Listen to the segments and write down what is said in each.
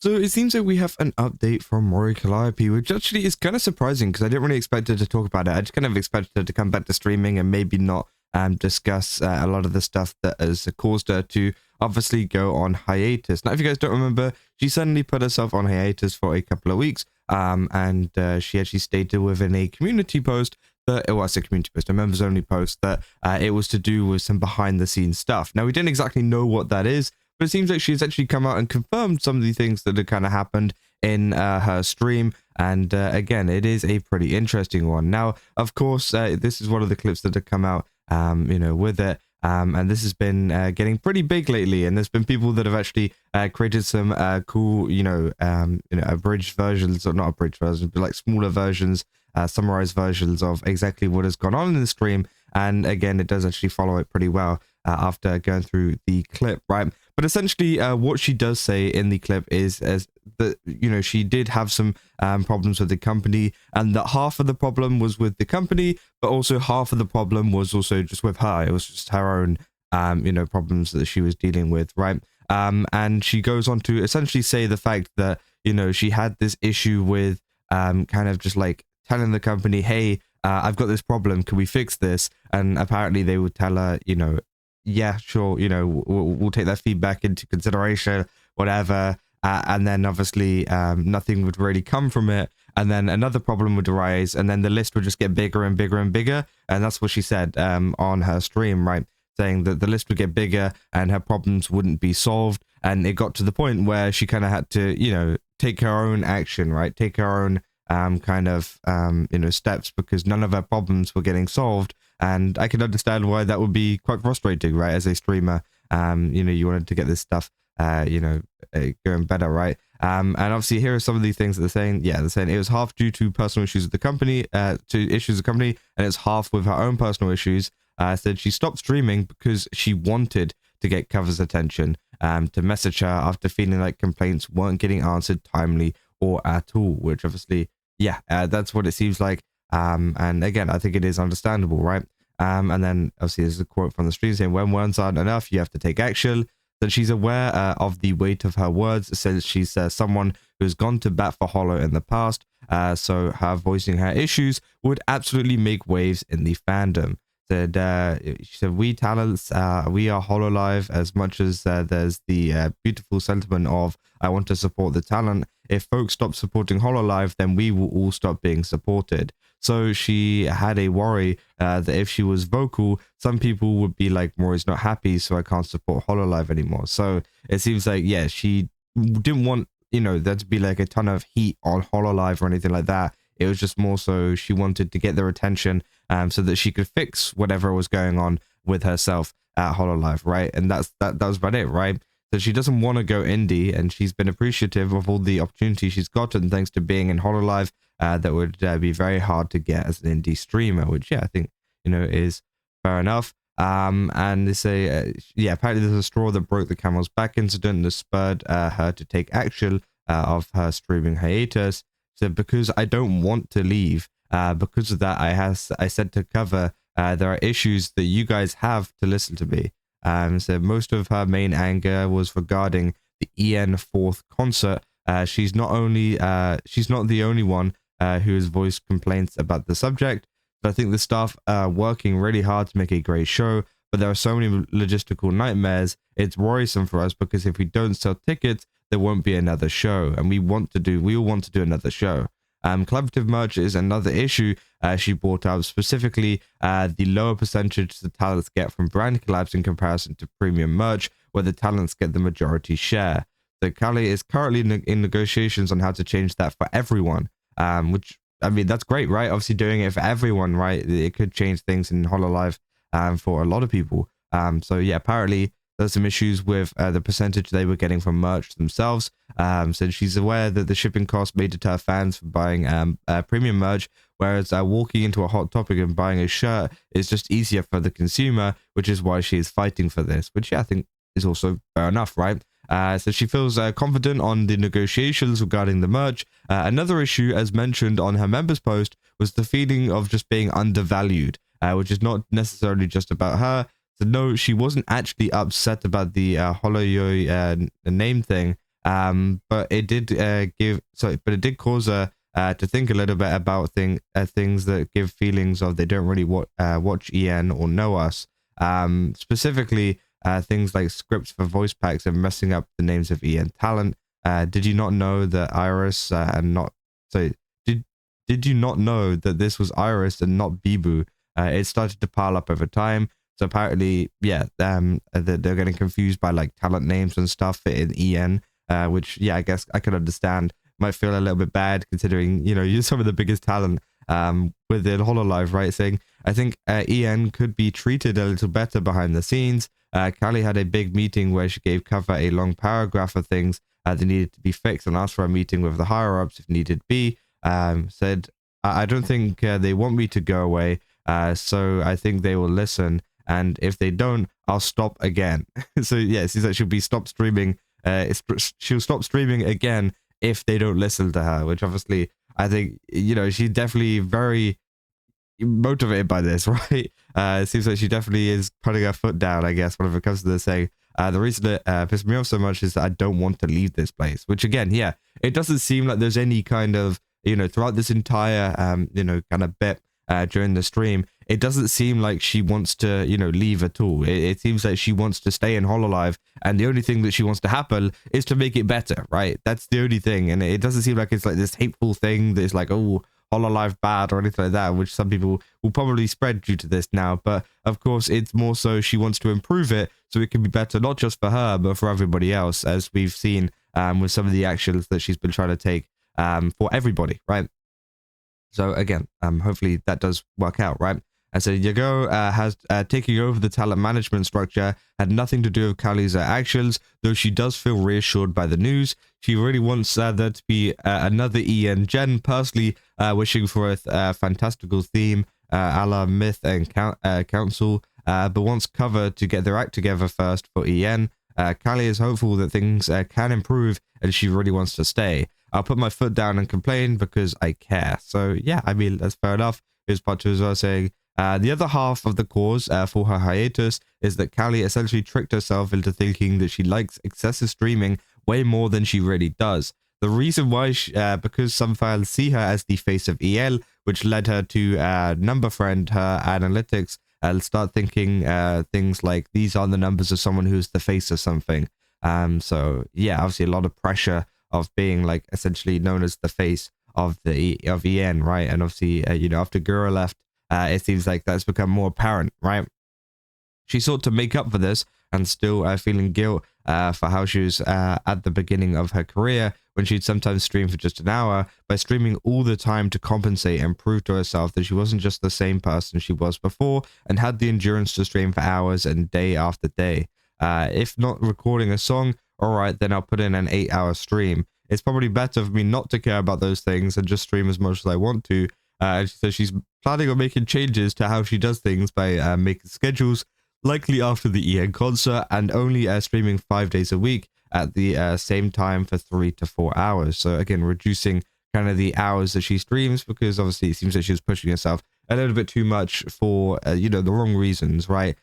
So it seems like we have an update from Mori Calliope, which actually is kind of surprising because I didn't really expect her to talk about it. I just kind of expected her to come back to streaming and maybe not discuss a lot of the stuff that has caused her to obviously go on hiatus. Now, if you guys don't remember, she suddenly put herself on hiatus for a couple of weeks, and she actually stated within a community post that it was a community post, a members only post, that it was to do with some behind the scenes stuff. Now, we didn't exactly know what that is, but it seems like she's actually come out and confirmed some of the things that had kind of happened in her stream. And again, it is a pretty interesting one. Now, of course, this is one of the clips that have come out, with it. And this has been getting pretty big lately. And there's been people that have actually created some cool, abridged versions, or not abridged versions, but like smaller versions, summarized versions of exactly what has gone on in the stream. And again, it does actually follow it pretty well after going through the clip, right? But essentially, what she does say in the clip is that, she did have some problems with the company, and that half of the problem was with the company, but also half of the problem was also just with her. It was just her own, problems that she was dealing with, right? And she goes on to essentially say the fact that, she had this issue with kind of just like telling the company, hey, I've got this problem, can we fix this? And apparently they would tell her, yeah, sure, we'll take that feedback into consideration, whatever. And then obviously nothing would really come from it. And then another problem would arise, and then the list would just get bigger and bigger and bigger. And that's what she said on her stream, right? Saying that the list would get bigger and her problems wouldn't be solved. And it got to the point where she kind of had to, take her own action, right? Take her own steps, because none of her problems were getting solved. And I can understand why that would be quite frustrating, right? As a streamer, you wanted to get this stuff, going better, right? And obviously here are some of the things that they're saying. Yeah, they're saying it was half due to personal issues with the company, to issues with the company, and it's half with her own personal issues. Said she stopped streaming because she wanted to get Cover's attention, to message her after feeling like complaints weren't getting answered timely or at all, which obviously, yeah, that's what it seems like. And again, I think it is understandable, right? And then obviously there's a quote from the stream saying, when words aren't enough, you have to take action. That she's aware of the weight of her words. It says she's someone who's gone to bat for Holo in the past. So her voicing her issues would absolutely make waves in the fandom. She said, we talents, we are Hololive, as much as there's the beautiful sentiment of I want to support the talent. If folks stop supporting Hololive, then we will all stop being supported. So she had a worry that if she was vocal, some people would be like, Mori's not happy, so I can't support Hololive anymore. So it seems like, yeah, she didn't want, there to be like a ton of heat on Hololive or anything like that. It was just more so she wanted to get their attention so that she could fix whatever was going on with herself at Hololive, right? And that was about it, right? So she doesn't want to go indie, and she's been appreciative of all the opportunities she's gotten thanks to being in Hololive. That would be very hard to get as an indie streamer, which, yeah, I think, is fair enough. And they say, apparently there's a straw that broke the camel's back incident that spurred her to take action of her streaming hiatus. So because I don't want to leave, because of that, I said to Cover, there are issues that you guys have to listen to me. So most of her main anger was regarding the EN 4th concert. She's not the only one who has voiced complaints about the subject. But I think the staff are working really hard to make a great show, but there are so many logistical nightmares. It's worrisome for us because if we don't sell tickets, there won't be another show, and we all want to do another show. Collaborative merch is another issue she brought up, specifically the lower percentage the talents get from brand collabs in comparison to premium merch, where the talents get the majority share. So Calli is currently in negotiations on how to change that for everyone, which, I mean, that's great, right? Obviously doing it for everyone, right? It could change things in Hololive for a lot of people. So yeah, apparently there's some issues with the percentage they were getting from merch themselves. So she's aware that the shipping cost may deter fans from buying premium merch, whereas walking into a Hot Topic and buying a shirt is just easier for the consumer, which is why she is fighting for this, which, yeah, I think is also fair enough, right? So she feels confident on the negotiations regarding the merch. Another issue, as mentioned on her members post, was the feeling of just being undervalued, which is not necessarily just about her. So no, she wasn't actually upset about the Hololive name thing. But it did but it did cause her to think a little bit about things that give feelings of they don't really watch EN or know us. Specifically, things like scripts for voice packs and messing up the names of EN talent. Did you not know that Iris and not so did did you not know that this was Iris and not Bibu? It started to pile up over time. So apparently, yeah, they're getting confused by like talent names and stuff in EN, which yeah, I guess I could understand. Might feel a little bit bad considering you're some of the biggest talent within Hololive, right? Saying I think EN could be treated a little better behind the scenes. Calli had a big meeting where she gave cover a long paragraph of things that needed to be fixed and asked for a meeting with the higher ups if needed be. Said I don't think they want me to go away, so I think they will listen. And if they don't, I'll stop again. So yeah, it seems like she'll be stop streaming. She'll stop streaming again if they don't listen to her. Which obviously, I think she's definitely very motivated by this, right? It seems like she definitely is putting her foot down, I guess, whenever it comes to this saying. The reason that pisses me off so much is that I don't want to leave this place. Which again, yeah, it doesn't seem like there's any kind of throughout this entire kind of bit during the stream, it doesn't seem like she wants to leave at all. It seems like she wants to stay in Hololive, and the only thing that she wants to happen is to make it better, right? That's the only thing, and it doesn't seem like it's like this hateful thing that's like, oh, Hololive bad or anything like that, which some people will probably spread due to this now. But of course, it's more so she wants to improve it so it can be better, not just for her, but for everybody else, as we've seen with some of the actions that she's been trying to take for everybody, right? So again, hopefully that does work out, right? And so Yago has taking over the talent management structure had nothing to do with Calli's actions, though she does feel reassured by the news. She really wants there to be another EN Gen, personally wishing for a fantastical theme a la Myth and Council, but wants Cover to get their act together first for EN. Calli is hopeful that things can improve, and she really wants to stay. I'll put my foot down and complain because I care. So yeah, I mean, that's fair enough. Here's part two as well, saying, the other half of the cause for her hiatus is that Calli essentially tricked herself into thinking that she likes excessive streaming way more than she really does. The reason why, because some fans see her as the face of EL, which led her to number friend her analytics and start thinking things like these are the numbers of someone who's the face of something. So yeah, obviously a lot of pressure of being like essentially known as the face of EN, right? And obviously after Gura left, it seems like that's become more apparent, right? She sought to make up for this and still feeling guilt for how she was at the beginning of her career when she'd sometimes stream for just an hour by streaming all the time to compensate and prove to herself that she wasn't just the same person she was before and had the endurance to stream for hours and day after day. If not recording a song, all right, then I'll put in an 8-hour stream. It's probably better for me not to care about those things and just stream as much as I want to. So she's planning on making changes to how she does things by making schedules, likely after the EN concert, and only streaming 5 days a week at the same time for 3 to 4 hours. So again, reducing kind of the hours that she streams, because obviously it seems like she was pushing herself a little bit too much for the wrong reasons, right?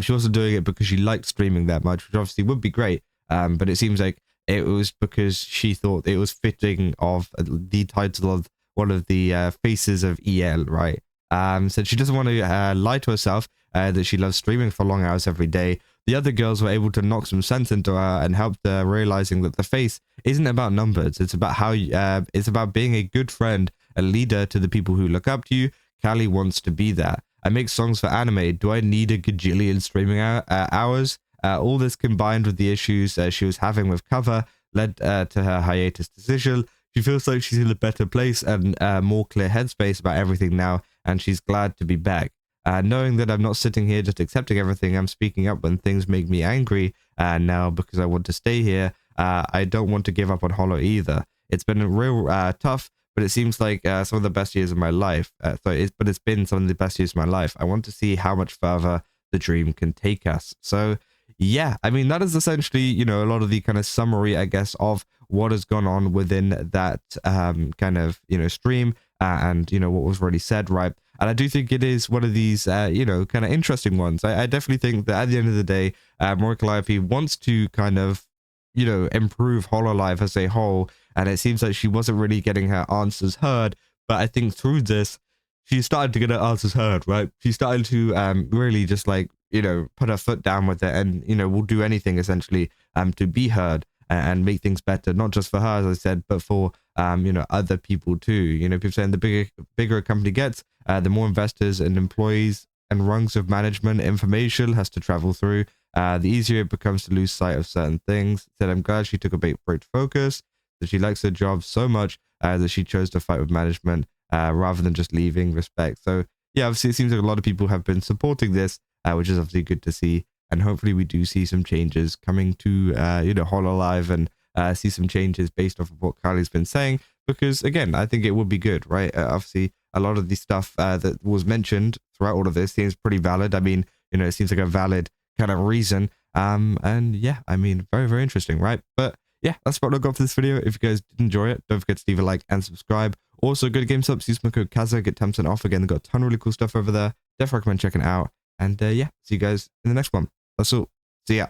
She wasn't doing it because she liked streaming that much, which obviously would be great. But it seems like it was because she thought it was fitting of the title of one of the faces of EL, right? So she doesn't want to lie to herself that she loves streaming for long hours every day. The other girls were able to knock some sense into her and helped her realizing that the face isn't about numbers. It's about how it's about being a good friend, a leader to the people who look up to you. Calli wants to be that. I make songs for anime. Do I need a gajillion streaming hours? All this combined with the issues she was having with Cover led to her hiatus decision. She feels like she's in a better place and more clear headspace about everything now, and she's glad to be back. Knowing that I'm not sitting here just accepting everything, I'm speaking up when things make me angry now because I want to stay here. I don't want to give up on Holo either. It's been real tough, but it seems like some of the best years of my life. But it's been some of the best years of my life. I want to see how much further the dream can take us. So yeah, I mean, that is essentially, a lot of the kind of summary, I guess, of what has gone on within that kind of, stream and, what was already said, right? And I do think it is one of these, kind of interesting ones. I definitely think that at the end of the day, Mori Calliope wants to kind of you know, improve Hololive as a whole. And it seems like she wasn't really getting her answers heard. But I think through this, she started to get her answers heard, right? She started to really just like, you know, put her foot down with it, and, you know, will do anything essentially to be heard and make things better, not just for her, as I said, but for, you know, other people too. You know, people saying the bigger a company gets, the more investors and employees and rungs of management information has to travel through, the easier it becomes to lose sight of certain things. Said, I'm glad she took a break to focus, that she likes her job so much that she chose to fight with management rather than just leaving. Respect. So yeah, obviously it seems like a lot of people have been supporting this, which is obviously good to see. And hopefully we do see some changes coming to, you know, Hololive, and see some changes based off of what Calli's been saying. Because again, I think it would be good, right? Obviously, a lot of the stuff that was mentioned throughout all of this seems pretty valid. I mean, you know, it seems like a valid kind of reason. And yeah, I mean, very, very interesting, right? But yeah, that's what I got for this video. If you guys did enjoy it, don't forget to leave a like and subscribe. Also, go to GameStop, use my code Kaza, get 10% off. Again, they've got a ton of really cool stuff over there. Definitely recommend checking it out. And yeah, see you guys in the next one. That's all. See ya.